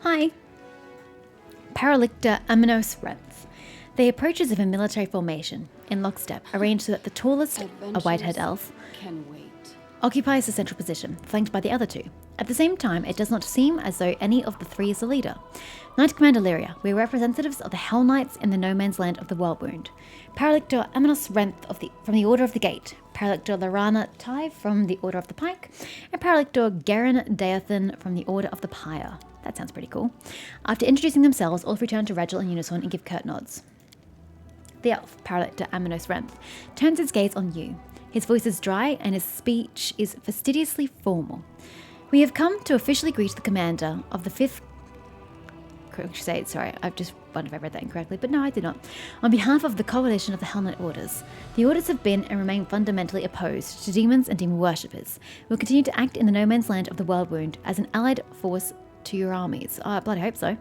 Hi. Paralicta Aminos Rents. They approach as if a military formation, in lockstep, arranged so that the tallest, a white-haired elf, can wait. occupies the central position, flanked by the other two. At the same time, it does not seem as though any of the three is the leader. Knight Commander Lyria, we are representatives of the Hell Knights in the no man's land of the Worldwound. Paralictor Aminos Renth from the Order of the Gate. Paralictor Larana Tai from the Order of the Pike. And Paralictor Garen Deathan from the Order of the Pyre. That sounds pretty cool. After introducing themselves, all return to Regil in unison and give curt nods. The elf, Paralictor Aminos Renth, turns his gaze on you. His voice is dry and his speech is fastidiously formal. We have come to officially greet the commander of the 5th Crusade. Sorry, I've just wondered if I read that incorrectly, but no, I did not. On behalf of the coalition of the Hell Knight Orders, the Orders have been and remain fundamentally opposed to demons and demon worshippers. We will continue to act in the no man's land of the Worldwound as an allied force to your armies. Oh, I bloody hope so.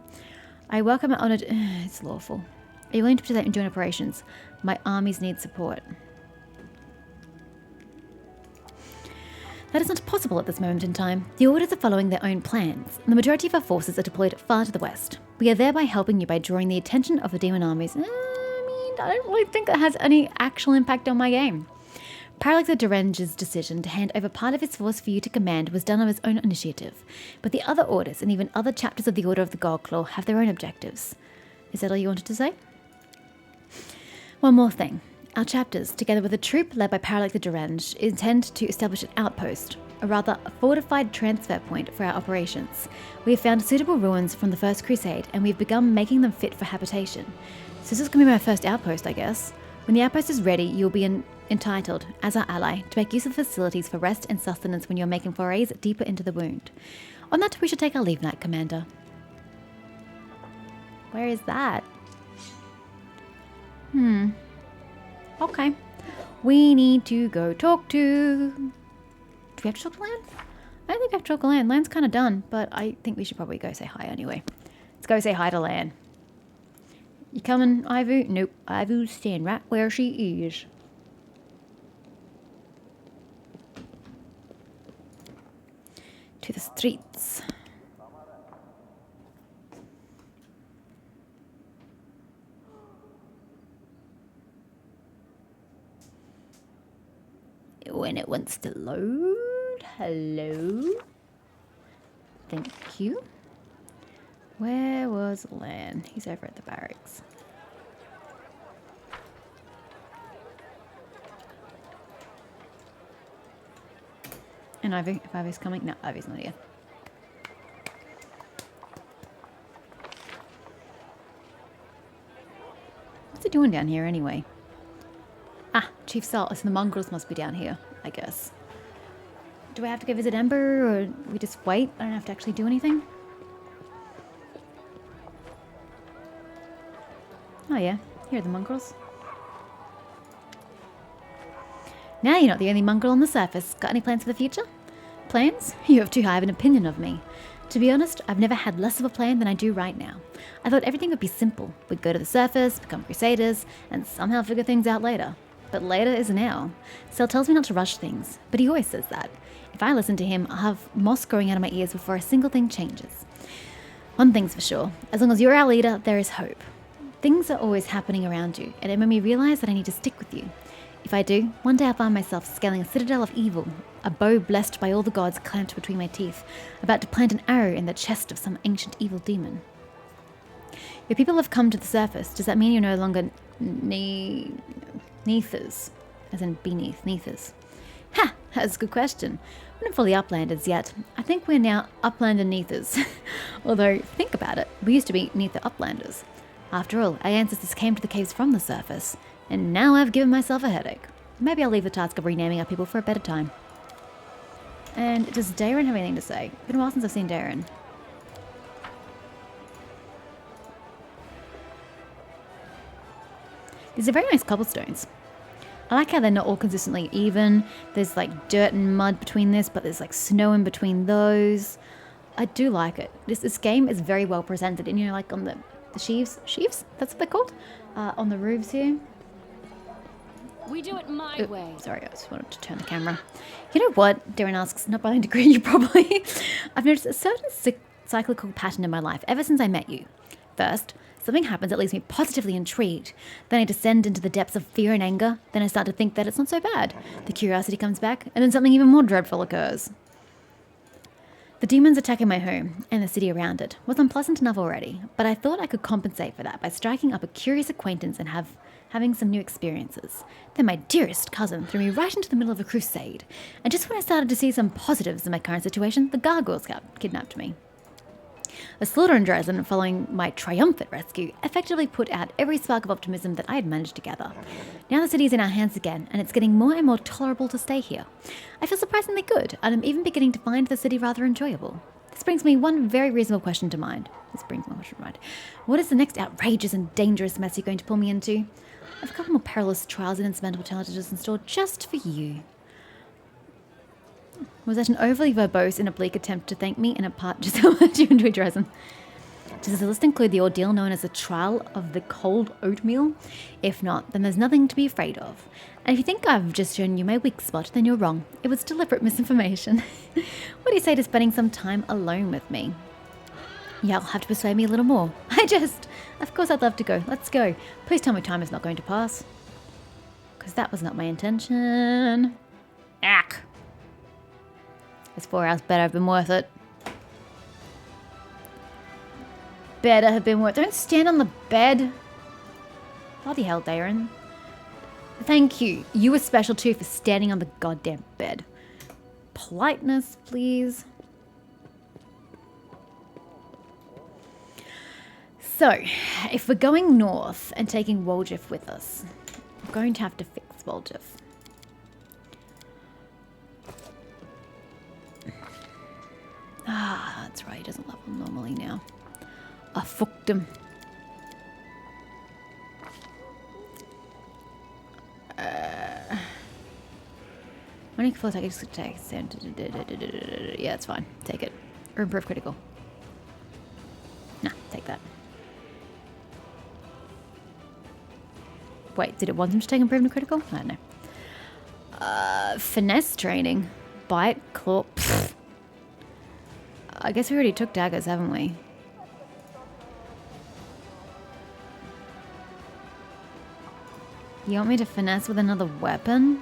I welcome and honoured... It's lawful. Are you willing to participate in joint operations? My armies need support. That is not possible at this moment in time. The Orders are following their own plans. The majority of our forces are deployed far to the west. We are thereby helping you by drawing the attention of the demon armies. I don't really think that has any actual impact on my game. Paralictor Derange's decision to hand over part of his force for you to command was done on his own initiative, but the other orders and even other chapters of the Order of the Goldclaw have their own objectives. Is that all you wanted to say? One more thing. Our chapters, together with a troop led by Paralictor Derange, intend to establish an outpost, or rather a fortified transfer point for our operations. We have found suitable ruins from the First Crusade, and we have begun making them fit for habitation. So this is going to be my first outpost, I guess. When the outpost is ready, you'll be entitled, as our ally, to make use of the facilities for rest and sustenance when you're making forays deeper into the wound. On that, we should take our leave, Knight Commander. Where is that? Okay. We need to go talk to... Do we have to talk to Lan? I don't think I have to talk to Lan. Lan's kind of done, but I think we should probably go say hi anyway. Let's go say hi to Lan. You coming, Ivu? Nope. Ivu's staying right where she is. To the streets. When it wants to load. Hello. Thank you. Where was Lan? He's over at the barracks. And Ivy, if Ivy's coming. No, Ivy's not here. What's he doing down here anyway? Ah, Chief Salt. So the mongrels must be down here, I guess. Do I have to go visit Ember, or we just wait? I don't have to actually do anything? Oh yeah, here are the mongrels. Now you're not the only mongrel on the surface. Got any plans for the future? Plans? You have too high of an opinion of me. To be honest, I've never had less of a plan than I do right now. I thought everything would be simple. We'd go to the surface, become crusaders, and somehow figure things out later. But later is now. Sel tells me not to rush things, but he always says that. If I listen to him, I'll have moss growing out of my ears before a single thing changes. One thing's for sure. As long as you're our leader, there is hope. Things are always happening around you, and it made me realize that I need to stick with you. If I do, one day I'll find myself scaling a citadel of evil, a bow blessed by all the gods clamped between my teeth, about to plant an arrow in the chest of some ancient evil demon. Your people have come to the surface. Does that mean you're no longer Neethers? As in beneath, Neethers. Ha! That's a good question. We're not fully uplanders yet. I think we're now uplander Neethers. Although, think about it, we used to be Neether uplanders. After all, our ancestors came to the caves from the surface, and now I've given myself a headache. Maybe I'll leave the task of renaming our people for a better time. And does Darren have anything to say? It's been a while since I've seen Darren. These are very nice cobblestones. I like how they're not all consistently even. There's like dirt and mud between this, but there's like snow in between those. I do like it. This game is very well presented, and you know, like on the sheaves, that's what they're called, on the roofs here. We do it my way. Sorry, I just wanted to turn the camera. You know what? Darren asks, not bothering to greet you properly. I've noticed a certain cyclical pattern in my life ever since I met you. First, something happens that leaves me positively intrigued. Then I descend into the depths of fear and anger. Then I start to think that it's not so bad. The curiosity comes back, and then something even more dreadful occurs. The demons attacking my home and the city around it was unpleasant enough already, but I thought I could compensate for that by striking up a curious acquaintance and having some new experiences. Then my dearest cousin threw me right into the middle of a crusade, and just when I started to see some positives in my current situation, the gargoyles kidnapped me. A slaughter in Dresden following my triumphant rescue effectively put out every spark of optimism that I had managed to gather. Now the city is in our hands again, and it's getting more and more tolerable to stay here. I feel surprisingly good, and I'm even beginning to find the city rather enjoyable. This brings me one very reasonable question to mind. What is the next outrageous and dangerous mess you're going to pull me into? I have a couple more perilous trials and incidental challenges installed just for you. Was that an overly verbose and oblique attempt to thank me and impart just how much you enjoy Dresden? Does the list include the ordeal known as the trial of the cold oatmeal? If not, then there's nothing to be afraid of. And if you think I've just shown you my weak spot, then you're wrong. It was deliberate misinformation. What do you say to spending some time alone with me? Yeah, you'll have to persuade me a little more. Of course I'd love to go. Let's go. Please tell me time is not going to pass. Because that was not my intention. Ack. This 4 hours better have been worth it. Better have been worth it. Don't stand on the bed. Bloody hell, Darren. Thank you. You were special too for standing on the goddamn bed. Politeness, please. So, if we're going north and taking Woljif with us, I'm going to have to fix Woljif. Ah, that's right. He doesn't level normally now. I fucked him. When you full attack, yeah, it's fine. Take it. Or improve critical. Nah, take that. Wait, did it want him to take improvement critical? I don't know. Finesse training. Bite, claw. Pfft. I guess we already took daggers, haven't we? You want me to finesse with another weapon?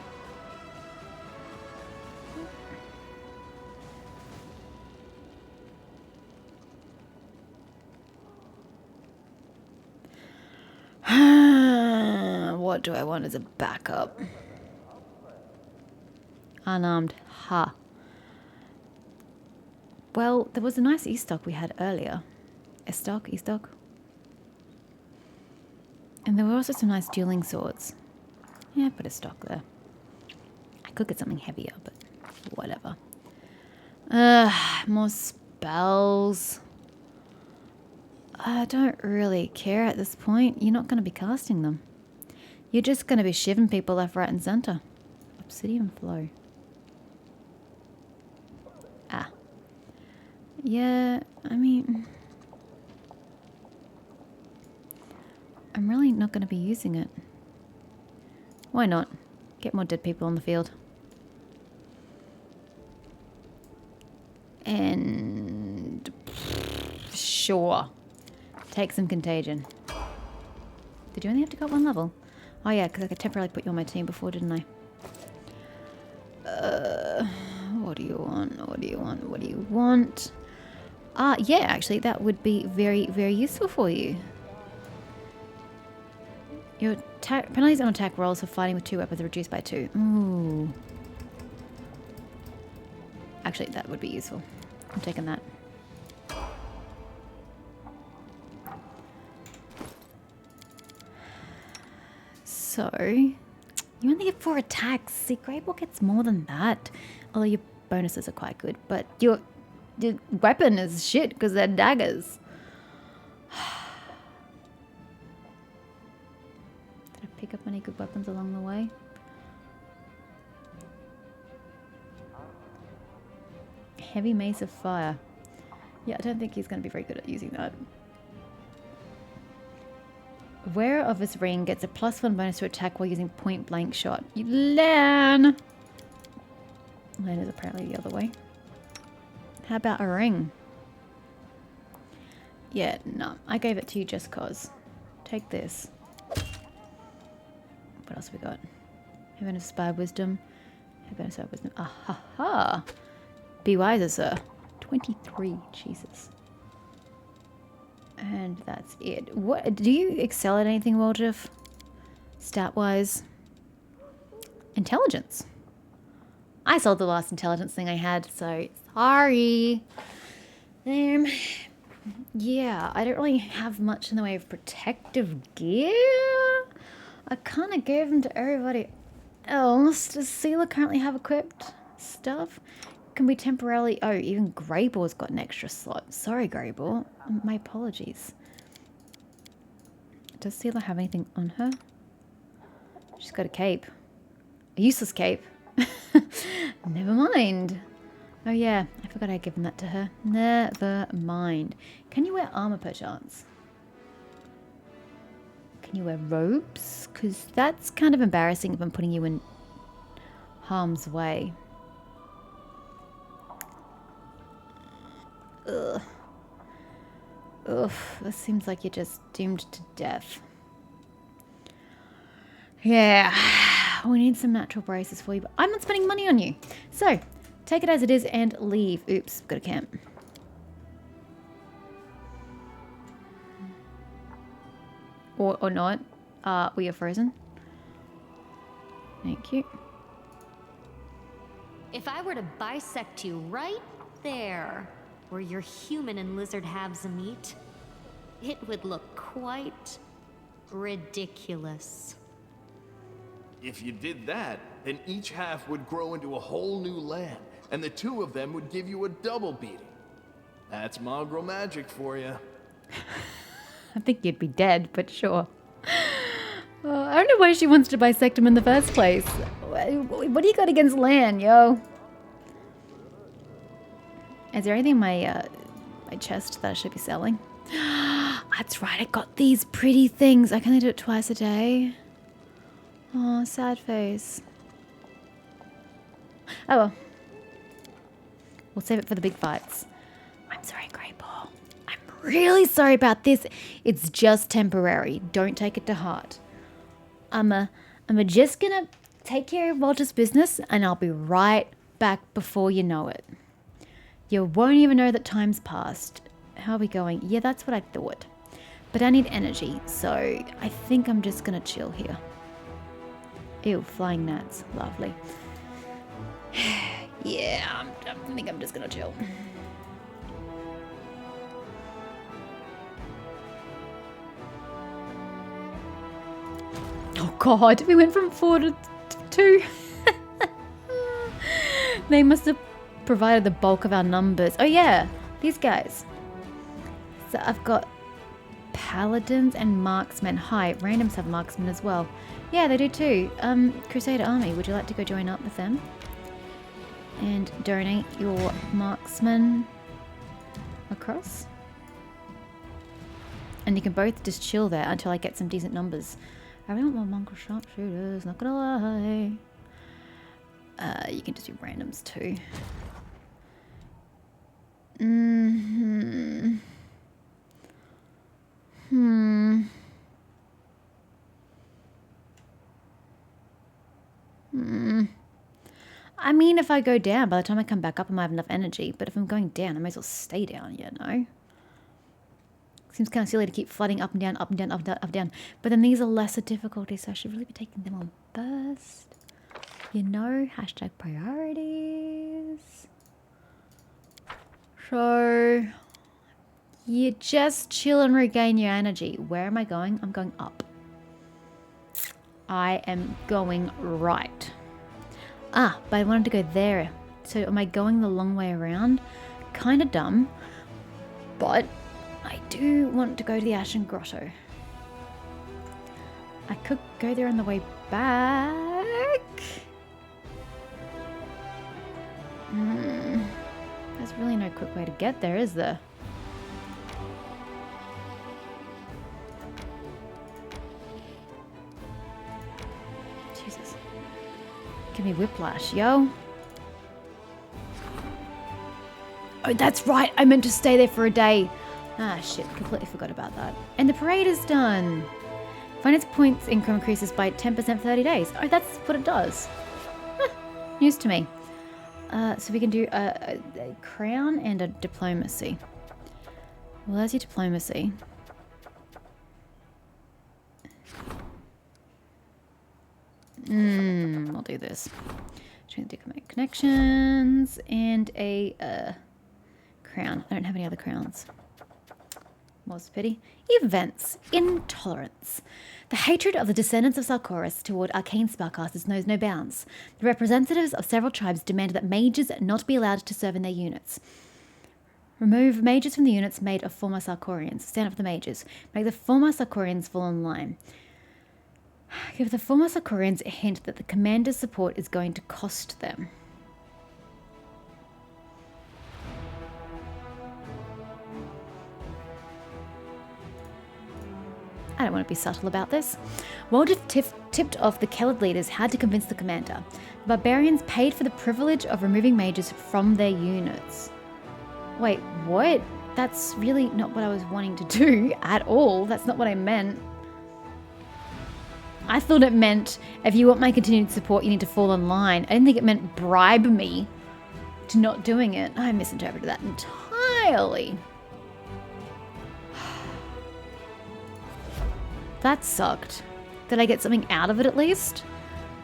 What do I want as a backup? Unarmed. Ha. Well, there was a nice E-stock we had earlier. E-stock? And there were also some nice dueling swords. Yeah, put a stock there. I could get something heavier, but whatever. More spells. I don't really care at this point. You're not going to be casting them. You're just going to be shivving people left, right, and center. Obsidian flow. Ah. Yeah, I mean... I'm really not going to be using it. Why not? Get more dead people on the field. And... sure. Take some contagion. Did you only have to go up 1 level? Oh yeah, because I could temporarily put you on my team before, didn't I? What do you want? What do you want? What do you want? Yeah, actually, that would be very, very useful for you. Your penalties on attack rolls for fighting with 2 weapons are reduced by 2. Ooh. Actually, that would be useful. I'm taking that. So, you only get 4 attacks. See, Greyball gets more than that. Although your bonuses are quite good. But your weapon is shit because they're daggers. Did I pick up any good weapons along the way? Heavy Mace of Fire. Yeah, I don't think he's going to be very good at using that. Wearer of this ring gets a +1 bonus to attack while using point blank shot. You learn! Lan is apparently the other way. How about a ring? Yeah, no. I gave it to you just cause. Take this. What else we got? Heaven of Spy Wisdom. Heaven of Spy Wisdom. Ah ha ha. Be wiser, sir. 23. Jesus. And that's it. What do you excel at anything, Waldriff? Stat-wise? Intelligence. I sold the last intelligence thing I had, so sorry. Yeah, I don't really have much in the way of protective gear. I kind of gave them to everybody else. Does Sealer currently have equipped stuff? Can we temporarily... Oh, even Greyboar's got an extra slot. Sorry, Greyboar. My apologies. Does Sealer have anything on her? She's got a cape. A useless cape. Never mind. Oh yeah, I forgot I'd given that to her. Never mind. Can you wear armor perchance? Can you wear robes? Because that's kind of embarrassing if I'm putting you in harm's way. Ugh. Ugh, this seems like you're just doomed to death. Yeah, we need some natural braces for you, but I'm not spending money on you. So, take it as it is and leave. Oops, got a camp. Or not. We are frozen. Thank you. If I were to bisect you right there, where your human and lizard halves meet, it would look quite ridiculous. If you did that, then each half would grow into a whole new land, and the two of them would give you a double beating. That's mongrel magic for you. I think you'd be dead, but sure. I don't know why she wants to bisect him in the first place. What do you got against Lan, yo? Is there anything in my chest that I should be selling? That's right, I got these pretty things. I can only do it twice a day. Oh, sad face. Oh well. We'll save it for the big fights. I'm sorry, Grey Ball. I'm really sorry about this. It's just temporary. Don't take it to heart. I'm just gonna take care of Walter's business and I'll be right back before you know it. You won't even know that time's passed. How are we going? Yeah, that's what I thought. But I need energy, so I think I'm just gonna chill here. Ew, flying gnats. Lovely. Yeah, I think I'm just gonna chill. Oh god, we went from 4 to 2. They must have provided the bulk of our numbers. Oh yeah, these guys. So I've got paladins and marksmen. Hi, randoms have marksmen as well. Yeah, they do too. Crusader Army, would you like to go join up with them? And donate your marksmen across? And you can both just chill there until I get some decent numbers. I really want more mongrel sharpshooters, not gonna lie. You can just do randoms too. I mean, if I go down, by the time I come back up, I might have enough energy. But if I'm going down, I may as well stay down, you know? Seems kind of silly to keep flooding up and down, up and down, up and down, up and down. But then these are lesser difficulties, so I should really be taking them on first. You know, hashtag priorities. So, you just chill and regain your energy. Where am I going? I'm going up. I am going right. Ah, but I wanted to go there. So am I going the long way around? Kind of dumb. But I do want to go to the Ashen Grotto. I could go there on the way back. There's really no quick way to get there, is there? Jesus. Give me whiplash, yo. Oh, that's right. I meant to stay there for a day. Ah, shit. Completely forgot about that. And the parade is done. Finance points income increases by 10% for 30 days. Oh, that's what it does. Huh, news to me. So we can do a crown and a diplomacy. Well, there's your diplomacy. I'll do this. Trying to make connections and a crown. I don't have any other crowns. More's pity. Events. Intolerance. The hatred of the descendants of Sarkoris toward arcane spellcasters knows no bounds. The representatives of several tribes demanded that mages not be allowed to serve in their units. Remove mages from the units made of former Sarkorians. Stand up for the mages. Make the former Sarkorians fall in line. Give the former Sarkorians a hint that the commander's support is going to cost them. I don't want to be subtle about this. Waldriff tipped off the Kellid leaders had to convince the commander. The barbarians paid for the privilege of removing mages from their units. Wait, what? That's really not what I was wanting to do at all. That's not what I meant. I thought it meant if you want my continued support, you need to fall in line. I didn't think it meant bribe me to not doing it. I misinterpreted that entirely. That sucked. Did I get something out of it at least?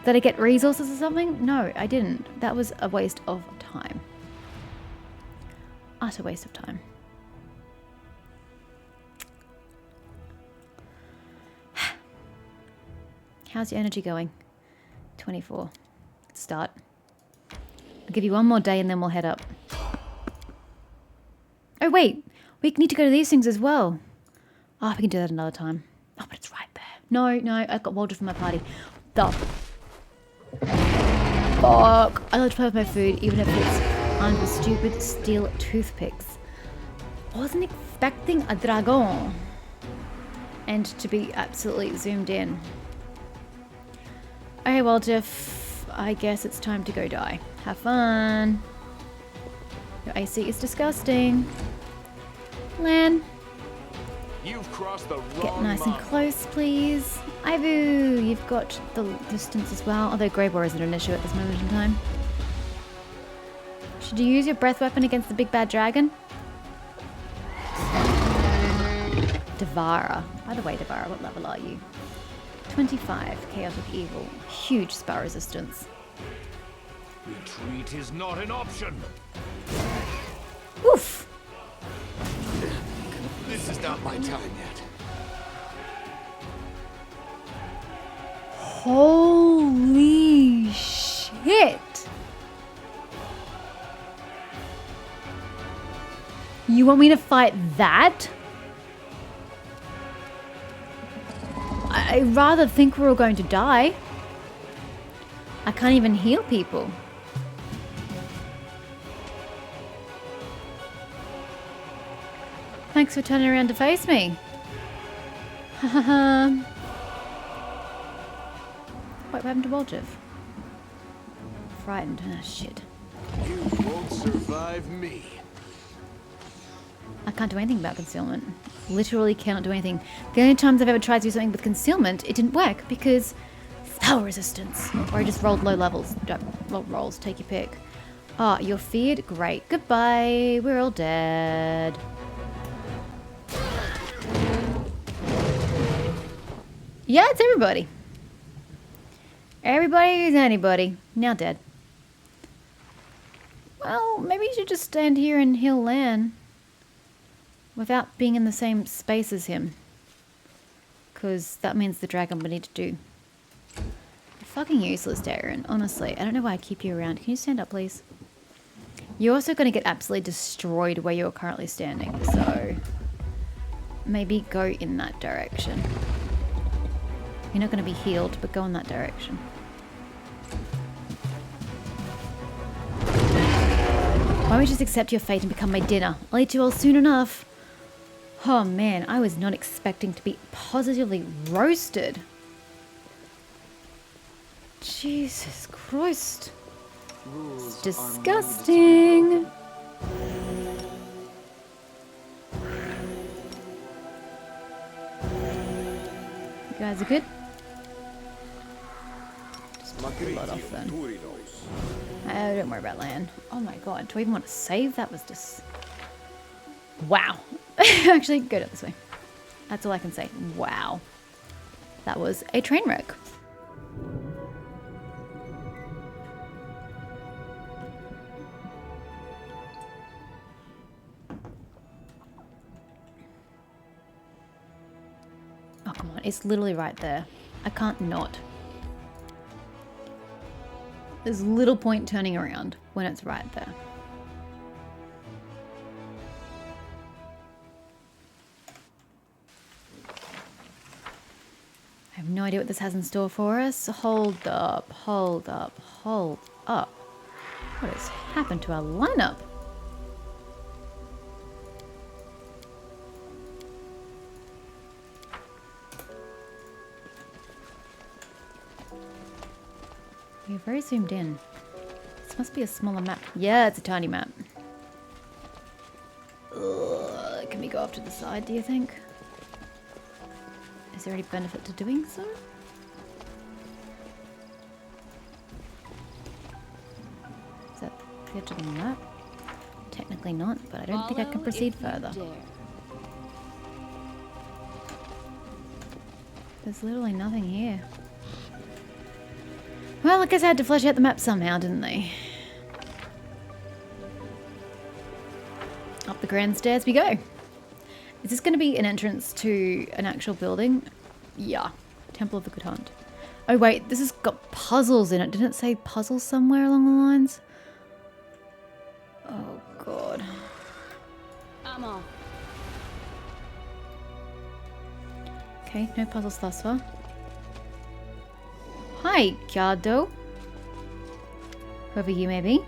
Did I get resources or something? No, I didn't. That was a waste of time. Utter waste of time. How's your energy going? 24. Start. I'll give you one more day and then we'll head up. Oh wait, we need to go to these things as well. Oh, we can do that another time. Oh, but it's right there. No, I've got Waldriff in my party. The fuck. I like to play with my food, even if it's armed with stupid steel toothpicks. Wasn't expecting a dragon. And to be absolutely zoomed in. Okay, Waldriff, I guess it's time to go die. Have fun. Your AC is disgusting. Lan. You've crossed the wrong Get nice and mark. close, please. Ivu, you've got the distance as well. Although Grey Boar isn't an issue at this moment in time. Should you use your breath weapon against the big bad dragon? Devara. By the way, Devara, what level are you? 25. Chaotic Evil. Huge spell resistance. Retreat is not an option. Oof! This is not my time yet. Holy shit! You want me to fight that? I rather think we're all going to die. I can't even heal people. Thanks for turning around to face me. Haha. What happened to Waldriff? Frightened. Ah, shit. You won't survive me. I can't do anything about concealment. Literally cannot do anything. The only times I've ever tried to do something with concealment, it didn't work because spell resistance. Or I just rolled low levels. Well, rolls, take your pick. Ah, you're feared? Great. Goodbye. We're all dead. Yeah, it's everybody. Everybody who's anybody. Now dead. Well, maybe you should just stand here and heal Lan. Without being in the same space as him. Because that means the dragon would need to do. You're fucking useless, Darren. Honestly, I don't know why I keep you around. Can you stand up, please? You're also going to get absolutely destroyed where you're currently standing. So, maybe go in that direction. You're not going to be healed, but go in that direction. Why don't we just accept your fate and become my dinner? I'll eat you all soon enough. Oh man, I was not expecting to be positively roasted. Jesus Christ. It's disgusting. guys are good. Just lock a lot off then. Oh, don't worry about land. Oh my god, do I even want to save? That was just... Wow. Actually, go down this way. That's all I can say. Wow. That was a train wreck. Oh, come on. It's literally right there. I can't not. There's little point turning around when it's right there. I have no idea what this has in store for us. Hold up, hold up, hold up. What has happened to our lineup? You're very zoomed in. This must be a smaller map. Yeah, it's a tiny map. Ugh, can we go off to the side, do you think? Is there any benefit to doing so? Is that the edge of the map? Technically not, but I don't think I can proceed further. There's literally nothing here. Well, I guess I had to flesh out the map somehow, didn't they? Up the grand stairs we go. Is this going to be an entrance to an actual building? Yeah. Temple of the Good Hunt. Oh wait, this has got puzzles in it. Didn't it say puzzles somewhere along the lines? Oh god. I'm off. Okay, no puzzles thus far. Hi, Gyardo. Whoever you may be.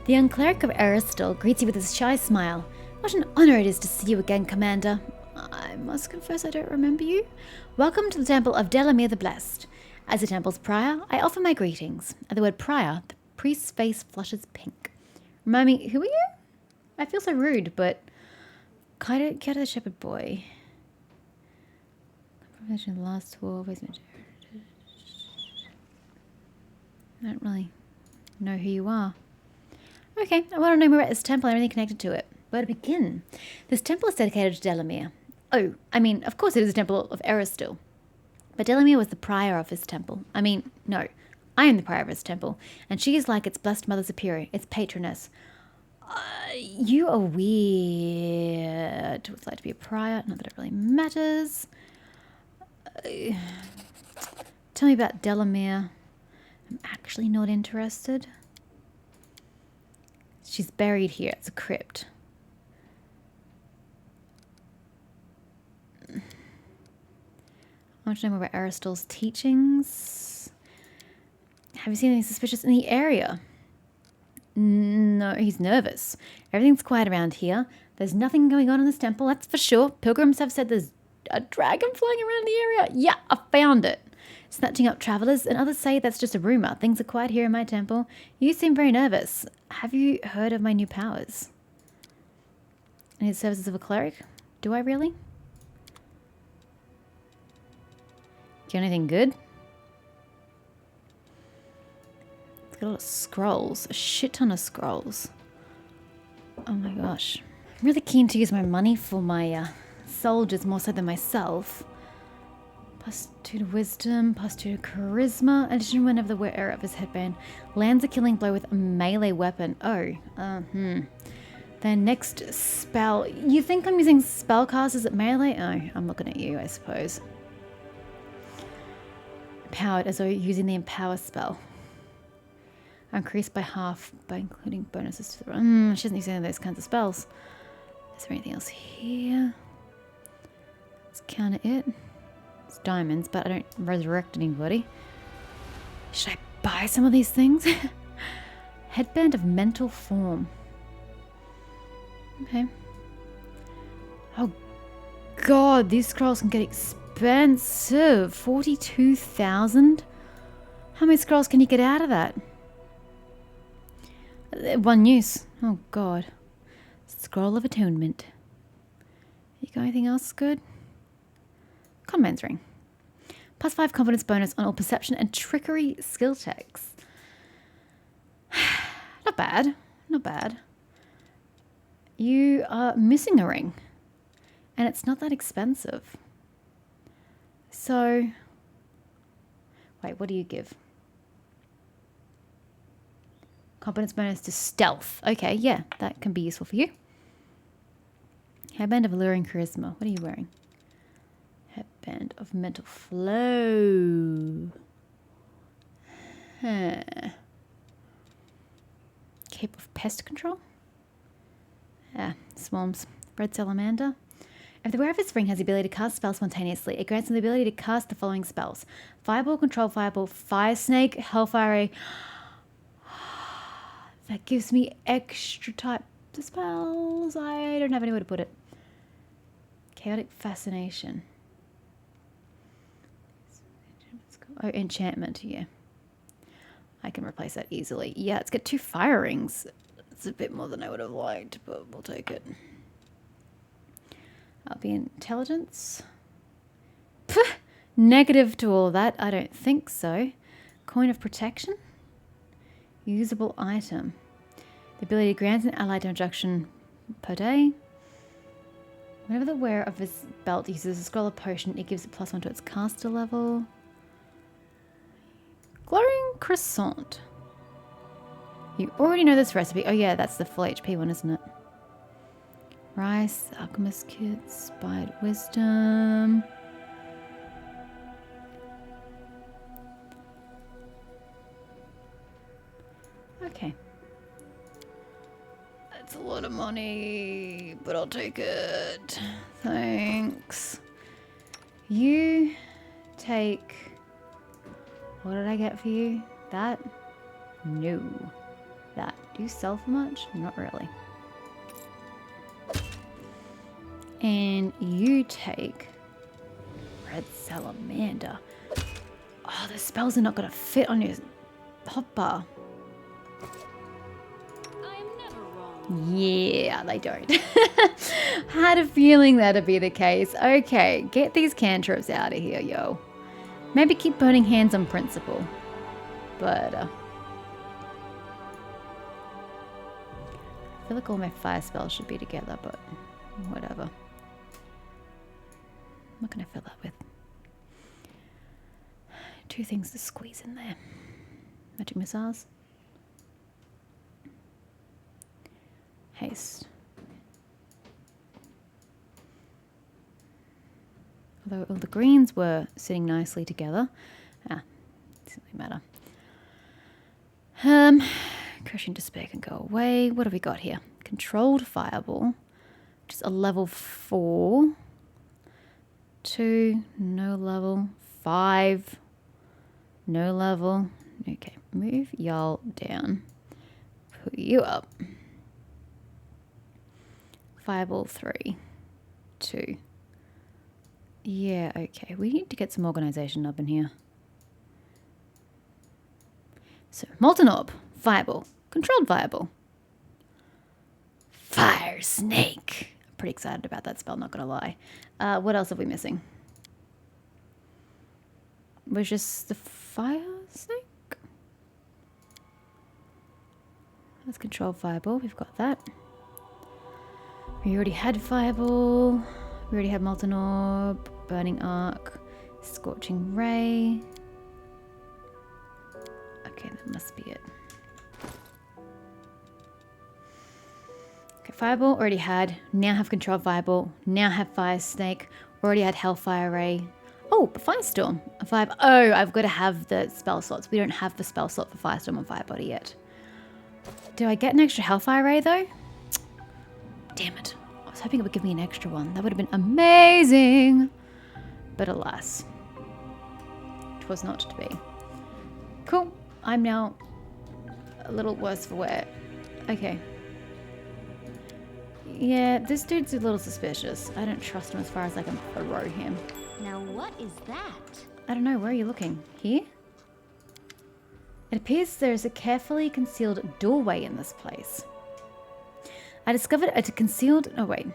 The young cleric of Aristal greets you with a shy smile. What an honor it is to see you again, Commander. I must confess I don't remember you. Welcome to the Temple of Delamere the Blessed. As the temple's prior, I offer my greetings. At the word prior, the priest's face flushes pink. Remind me, who are you? I feel so rude, but... Kida the Shepherd Boy. The last war, I don't really know who you are. Okay, I want to know more about this temple and everything connected to it. Where to begin? This temple is dedicated to Delamere. Oh, I mean, of course it is a temple of Aristal. But Delamere was the prior of his temple. I mean, no, I am the prior of his temple, and she is like its blessed mother superior, its patroness. You are weird. What's it like to be a prior? Not that it really matters. Tell me about Delamere. I'm actually not interested. She's buried here. It's a crypt. I want to know more about Aristal's teachings. Have you seen anything suspicious in the area? No, he's nervous. Everything's quiet around here. There's nothing going on in this temple, that's for sure. Pilgrims have said there's a dragon flying around the area. Yeah, I found it. Snatching up travelers, and others say that's just a rumor. Things are quiet here in my temple. You seem very nervous. Have you heard of my new powers? I need the services of a cleric? Do I really? Get anything good? It's got a lot of scrolls. A shit ton of scrolls. Oh my gosh. I'm really keen to use my money for my soldiers more so than myself. +2 to wisdom, +2 to charisma. Addition whenever the wearer of his headband lands a killing blow with a melee weapon. Oh, Then next spell. You think I'm using spellcasters at melee? Oh, I'm looking at you, I suppose. Empowered, as though using the empower spell. Increased by half by including bonuses to the run. She doesn't use any of those kinds of spells. Is there anything else here? Let's counter it. It's diamonds, but I don't resurrect anybody. Should I buy some of these things? Headband of mental form. Okay. Oh god, these scrolls can get expensive. 42,000? How many scrolls can you get out of that? One use. Oh god. Scroll of Atonement. You got anything else good? Conman's Ring. +5 confidence bonus on all perception and trickery skill checks. Not bad. Not bad. You are missing a ring. And it's not that expensive. So, wait, what do you give? Competence bonus to stealth. Okay, yeah, that can be useful for you. Headband of alluring charisma. What are you wearing? Headband of mental flow. Huh. Cape of pest control. Ah, swarms. Red salamander. If the wearer of this ring has the ability to cast spells spontaneously, it grants them the ability to cast the following spells: Fireball, Control Fireball, Fire Snake, Hellfire Ray. That gives me extra type of spells. I don't have anywhere to put it. Chaotic Fascination. Oh, enchantment, yeah. I can replace that easily. Yeah, it's got 2 fire rings. It's a bit more than I would have liked, but we'll take it. I'll be intelligence. Puh, negative to all that. I don't think so. Coin of protection. Usable item. The ability to grant an allied reduction per day. Whenever the wearer of this belt uses a scroll or potion, it gives it +1 to its caster level. Glowing croissant. You already know this recipe. Oh yeah, that's the full HP one, isn't it? Rice, alchemist kit, inspired wisdom. Okay. That's a lot of money, but I'll take it. Thanks. You take... What did I get for you? That? No. That. Do you sell for much? Not really. And you take Red Salamander. Oh, the spells are not going to fit on your hotbar. I am never wrong. Yeah, they don't. Had a feeling that'd be the case. Okay, get these cantrips out of here, yo. Maybe keep burning hands on principle. But, I feel like all my fire spells should be together, but whatever. What can I fill that with? 2 things to squeeze in there. Magic missiles. Haste. Although all the greens were sitting nicely together. Doesn't really matter. Crushing Despair can go away. What have we got here? Controlled Fireball. Which is a level 4. 2, no level. 5, no level. Okay, move y'all down. Put you up. Fireball 3, 2. Yeah, okay. We need to get some organization up in here. So, Molten Orb, Fireball, Controlled Fireball. Fire Snake. I'm pretty excited about that spell, not gonna lie. What else are we missing? Was just the Fire Snake? Let's Control Fireball, we've got that. We already had Fireball. We already had Molten Orb, Burning Arc, Scorching Ray. Okay, that must be it. Okay, Fireball already had. Now have Control Fireball. Now have Fire Snake. Already had Hellfire Ray. Oh, but Firestorm. A 5. Oh, I've got to have the spell slots. We don't have the spell slot for Firestorm and Firebody yet. Do I get an extra Hellfire Ray though? Damn it. I was hoping it would give me an extra one. That would have been amazing. But alas, it was not to be. Cool. I'm now a little worse for wear. Okay. Yeah, this dude's a little suspicious. I don't trust him as far as I can throw him. Now what is that? I don't know. Where are you looking? Here? It appears there is a carefully concealed doorway in this place. I discovered a concealed... Oh, wait.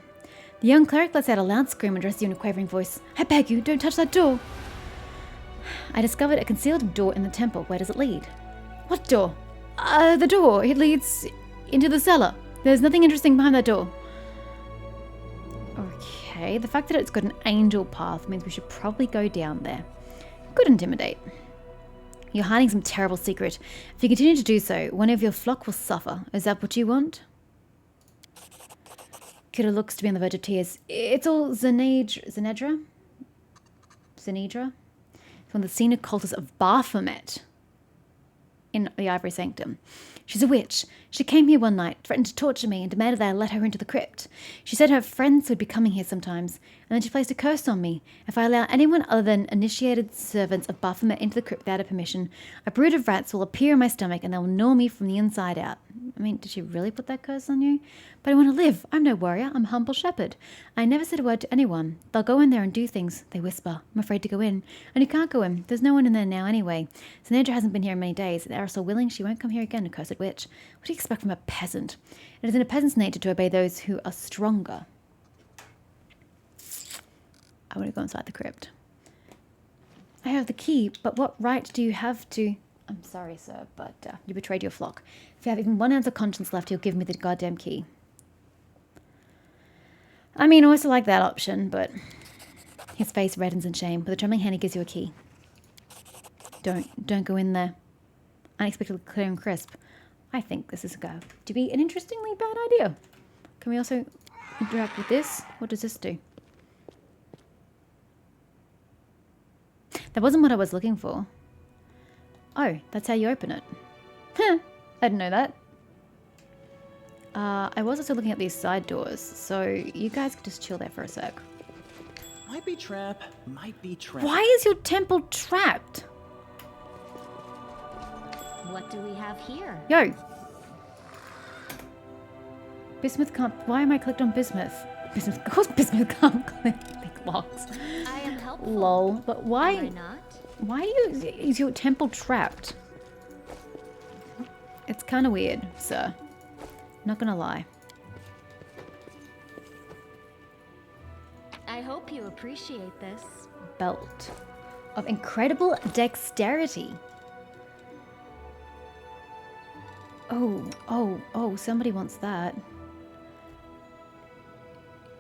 The young cleric lets out a loud scream and addresses you in a quavering voice. I beg you, don't touch that door. I discovered a concealed door in the temple. Where does it lead? What door? The door. It leads into the cellar. There's nothing interesting behind that door. Okay, the fact that it's got an angel path means we should probably go down there. Could intimidate. You're hiding some terrible secret. If you continue to do so, one of your flock will suffer. Is that what you want? Kira looks to be on the verge of tears. It's all Zenedra? It's one of the senior cultists of Baphomet in the Ivory Sanctum. She's a witch. She came here one night, threatened to torture me, and demanded that I let her into the crypt. She said her friends would be coming here sometimes, and then she placed a curse on me. If I allow anyone other than initiated servants of Baphomet into the crypt without her permission, a brood of rats will appear in my stomach and they will gnaw me from the inside out. I mean, did she really put that curse on you? But I want to live. I'm no warrior. I'm a humble shepherd. I never said a word to anyone. They'll go in there and do things. They whisper. I'm afraid to go in. And you can't go in. There's no one in there now anyway. Zenedra hasn't been here in many days. If they are so willing, she won't come here again, accursed witch. What do you expect from a peasant? It is in a peasant's nature to obey those who are stronger. I want to go inside the crypt. I have the key, but what right do you have to... I'm sorry, sir, but you betrayed your flock. If you have even 1 ounce of conscience left, you'll give me the goddamn key. I mean, I also like that option, but... His face reddens in shame. With a trembling hand, he gives you a key. Don't go in there. Unexpectedly clear and crisp. I think this is going to be an interestingly bad idea. Can we also interact with this? What does this do? That wasn't what I was looking for. Oh, that's how you open it. Huh, I didn't know that. I was also looking at these side doors, so you guys could just chill there for a sec. Might be trap, might be trap. Why is your temple trapped? What do we have here? Yo! Bismuth can't... Why am I clicked on Bismuth? Bismuth... Of course Bismuth can't click locks. I am helpful. Lol. But why... Am I not? Why is your temple trapped? It's kind of weird, sir. Not gonna lie. I hope you appreciate this. Belt of incredible dexterity. Oh, somebody wants that.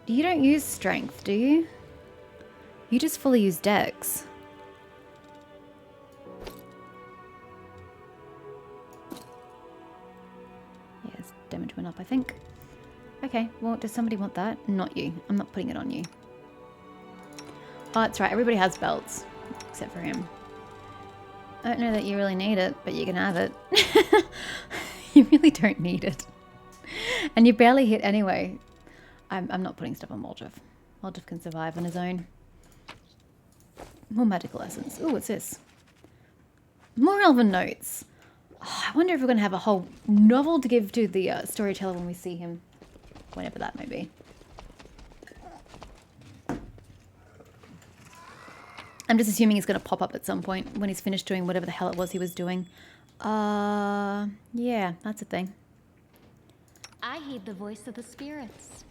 You don't use strength, do you? You just fully use dex. Yes, damage went up, I think. Okay, well, does somebody want that? Not you. I'm not putting it on you. Oh, that's right. Everybody has belts. Except for him. I don't know that you really need it, but you can have it. You really don't need it. And you barely hit anyway. I'm not putting stuff on Waldriff. Waldriff can survive on his own. More magical essence. Ooh, what's this? More elven notes. Oh, I wonder if we're going to have a whole novel to give to the storyteller when we see him. Whenever that may be. I'm just assuming he's going to pop up at some point when he's finished doing whatever the hell it was he was doing. Yeah, that's a thing. I heed the voice of the spirits.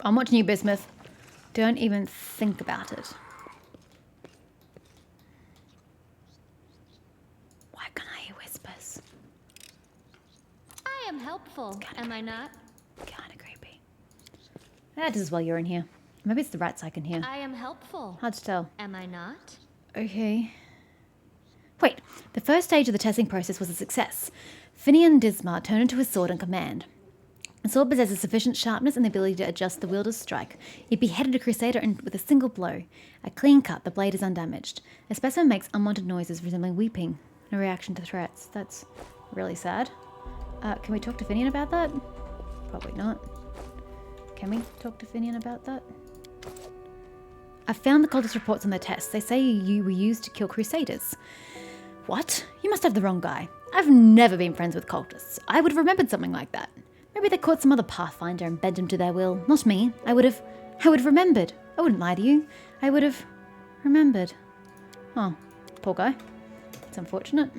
I'm watching you, Bismuth. Don't even think about it. Why can't I hear whispers? I am helpful, am I not? Kind of creepy. That is while you're in here. Maybe it's the rats I can hear. I am helpful. Hard to tell. Am I not? Okay. Wait, the first stage of the testing process was a success. Finian Dismar turned into his sword on command. The sword possesses sufficient sharpness and the ability to adjust the wielder's strike. It beheaded a crusader with a single blow. A clean cut, the blade is undamaged. The specimen makes unwanted noises resembling weeping. No reaction to threats. That's really sad. Can we talk to Finian about that? Probably not. Can we talk to Finian about that? I found the cultist reports on their tests. They say you were used to kill crusaders. What? You must have the wrong guy. I've never been friends with cultists. I would have remembered something like that. Maybe they caught some other Pathfinder and bent him to their will. Not me. I would have remembered. I wouldn't lie to you. I would have remembered. Oh, poor guy. It's unfortunate.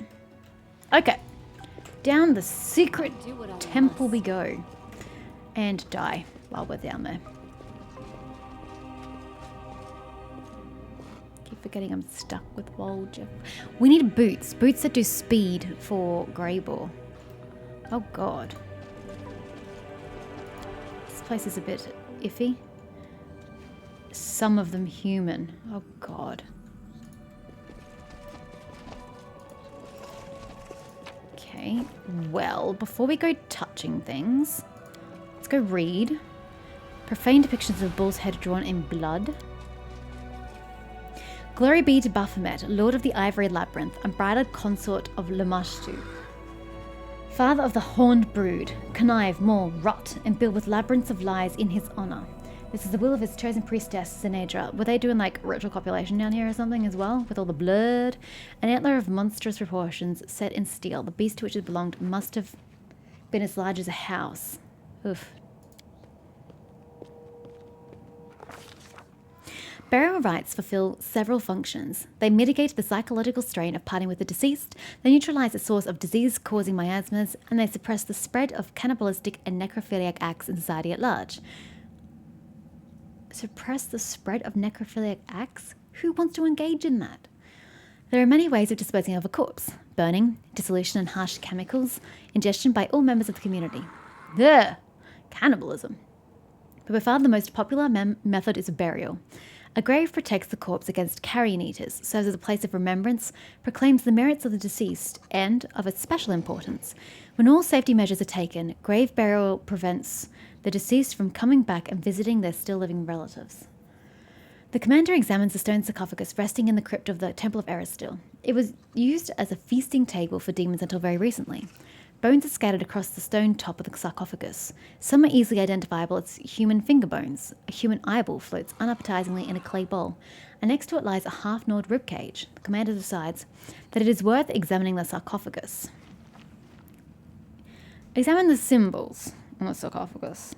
Okay. Down the secret temple we go. And die while we're down there. Keep forgetting I'm stuck with Wolja. We need boots. Boots that do speed for Greyball. Oh god. This place is a bit iffy. Some of them human. Oh god. Okay, well, before we go touching things, let's go read. Profane depictions of bull's head drawn in blood. Glory be to Baphomet, Lord of the Ivory Labyrinth, unbridled consort of Lamashtu. Father of the horned brood, connive, maul, rot, and build with labyrinths of lies in his honor. This is the will of his chosen priestess, Zenedra. Were they doing like ritual copulation down here or something as well? With all the blood? An antler of monstrous proportions set in steel. The beast to which it belonged must have been as large as a house. Oof. Burial rites fulfill several functions. They mitigate the psychological strain of parting with the deceased, they neutralize the source of disease-causing miasmas, and they suppress the spread of cannibalistic and necrophiliac acts in society at large. Suppress the spread of necrophiliac acts? Who wants to engage in that? There are many ways of disposing of a corpse. Burning, dissolution and harsh chemicals, ingestion by all members of the community. Ugh! Cannibalism. But by far the most popular method is burial. A grave protects the corpse against carrion eaters, serves as a place of remembrance, proclaims the merits of the deceased, and, of its special importance, when all safety measures are taken, grave burial prevents the deceased from coming back and visiting their still living relatives. The commander examines the stone sarcophagus resting in the crypt of the Temple of Eristil. It was used as a feasting table for demons until very recently. Bones are scattered across the stone top of the sarcophagus. Some are easily identifiable as human finger bones. A human eyeball floats unappetizingly in a clay bowl, and next to it lies a half-gnawed ribcage. The commander decides that it is worth examining the sarcophagus. Examine the symbols on the sarcophagus.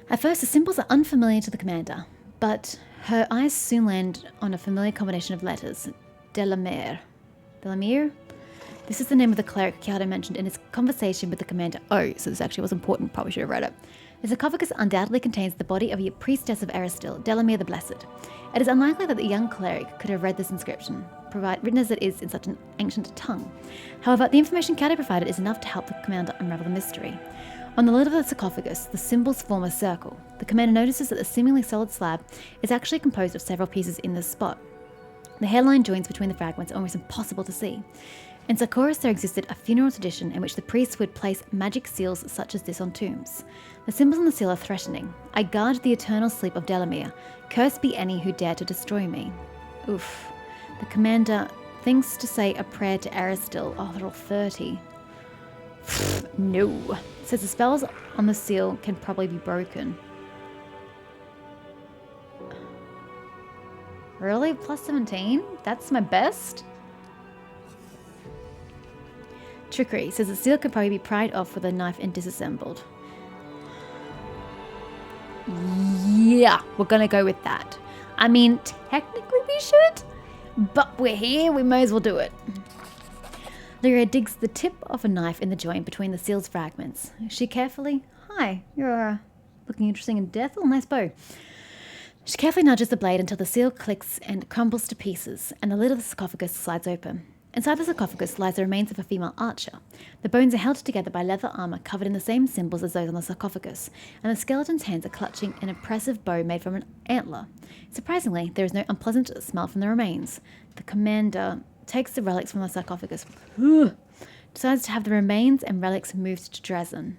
At first, the symbols are unfamiliar to the commander, but her eyes soon land on a familiar combination of letters. Delamere. Delamere? This is the name of the cleric Kiado mentioned in his conversation with the commander. Oh, so this actually was important. Probably should have read it. The sarcophagus undoubtedly contains the body of a priestess of Eristil, Delamere the Blessed. It is unlikely that the young cleric could have read this inscription, written as it is in such an ancient tongue. However, the information Kiado provided is enough to help the commander unravel the mystery. On the lid of the sarcophagus, the symbols form a circle. The commander notices that the seemingly solid slab is actually composed of several pieces in this spot. The hairline joins between the fragments are almost impossible to see. In Sarkoris, there existed a funeral tradition in which the priests would place magic seals such as this on tombs. The symbols on the seal are threatening. I guard the eternal sleep of Delamere. Cursed be any who dare to destroy me. Oof. The commander thinks to say a prayer to Aristil. Oh, they're all 30. No. Says the spells on the seal can probably be broken. Really? Plus 17? That's my best? Trickery says the seal could probably be pried off with a knife and disassembled. Yeah, we're gonna go with that. I mean, technically we should, but we're here, we may as well do it. Lyria digs the tip of a knife in the joint between the seal's fragments. She carefully... Hi, you're looking interesting in death. Oh, nice bow. She carefully nudges the blade until the seal clicks and crumbles to pieces, and the lid of the sarcophagus slides open. Inside the sarcophagus lies the remains of a female archer. The bones are held together by leather armor covered in the same symbols as those on the sarcophagus, and the skeleton's hands are clutching an impressive bow made from an antler. Surprisingly, there is no unpleasant smell from the remains. The commander takes the relics from the sarcophagus, decides to have the remains and relics moved to Dresden.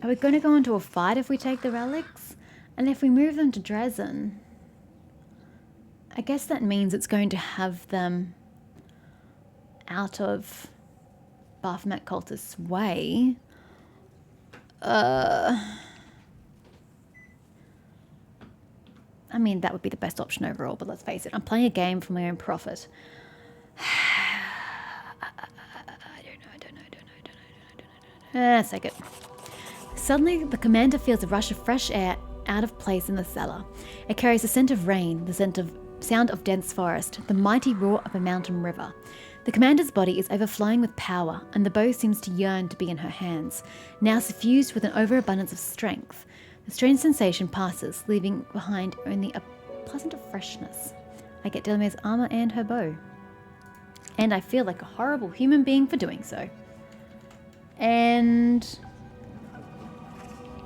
Are we going to go into a fight if we take the relics? And if we move them to Dresden, I guess that means it's going to have them out of Baphomet cultist's way. I mean, that would be the best option overall, but let's face it, I'm playing a game for my own profit. I don't know. Take it. Suddenly, the commander feels a rush of fresh air out of place in the cellar. It carries the scent of rain, the scent of sound of dense forest, the mighty roar of a mountain river. The commander's body is overflowing with power, and the bow seems to yearn to be in her hands, now suffused with an overabundance of strength. The strange sensation passes, leaving behind only a pleasant freshness. I get Delamere's armor and her bow. And I feel like a horrible human being for doing so. And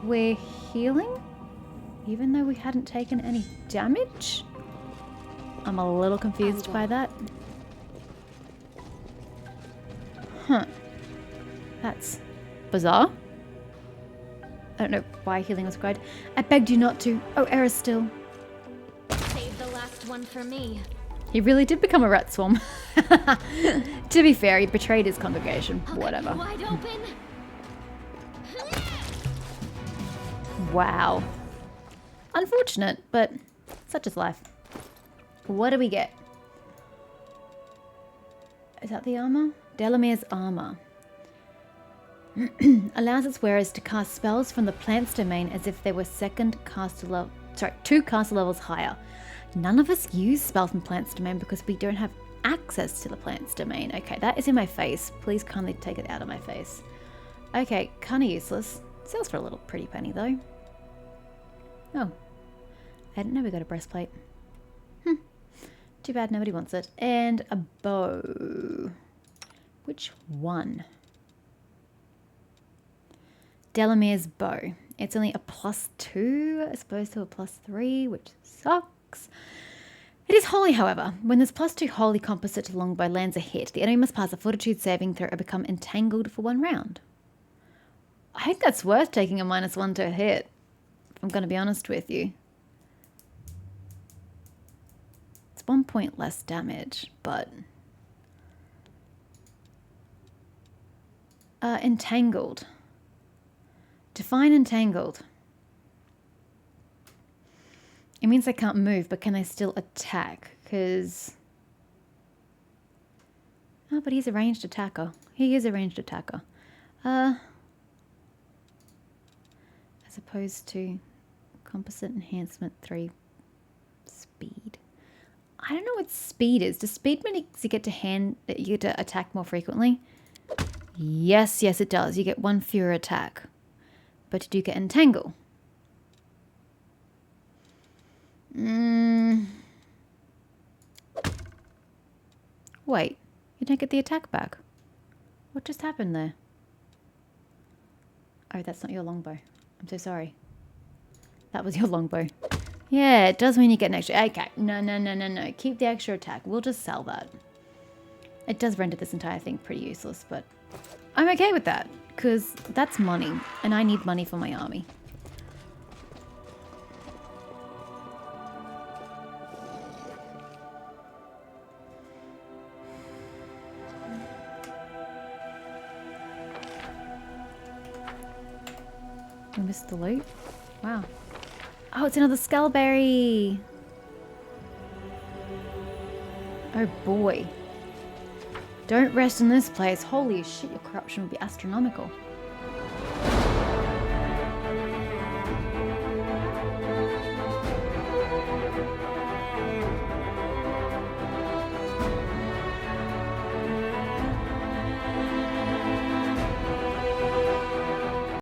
we're healing? Even though we hadn't taken any damage? I'm a little confused by that. Huh. That's bizarre. I don't know why healing was required. I begged you not to. Oh, error still. Save the last one for me. He really did become a rat swarm. To be fair, he betrayed his congregation. Whatever. Wide open. Wow. Unfortunate, but such is life. What do we get? Is that the armor? Delamere's armor. Allows its wearers to cast spells from the plant's domain as if they were two caster levels higher. None of us use spells from plant's domain because we don't have access to the plant's domain. Okay, that is in my face. Please kindly take it out of my face. Okay, kind of useless. Sells for a little pretty penny though. Oh, I didn't know we got a breastplate. Too bad nobody wants it. And a bow. Which one? Delamere's bow. It's only a +2 as opposed to a +3, which sucks. It is holy, however. When this +2 holy composite longbow lands a hit, the enemy must pass a fortitude saving throw or become entangled for 1 round. I think that's worth taking a -1 to a hit, if I'm going to be honest with you. It's 1 point less damage, but... entangled. Define entangled. It means I can't move, but can I still attack? Because... Oh, but he's a ranged attacker. He is a ranged attacker. As opposed to composite enhancement 3 speed. I don't know what speed is. Does speed mean you get to attack more frequently? Yes, yes it does. You get 1 fewer attack. But you do get entangle. Wait, you don't get the attack back. What just happened there? Oh, that's not your longbow. I'm so sorry. That was your longbow. Yeah, it does mean you get an extra... Okay, no. Keep the extra attack. We'll just sell that. It does render this entire thing pretty useless, but I'm okay with that. Because that's money, and I need money for my army. We missed the loot? Wow. Oh, it's another skullberry! Oh boy. Don't rest in this place. Holy shit, your corruption would be astronomical.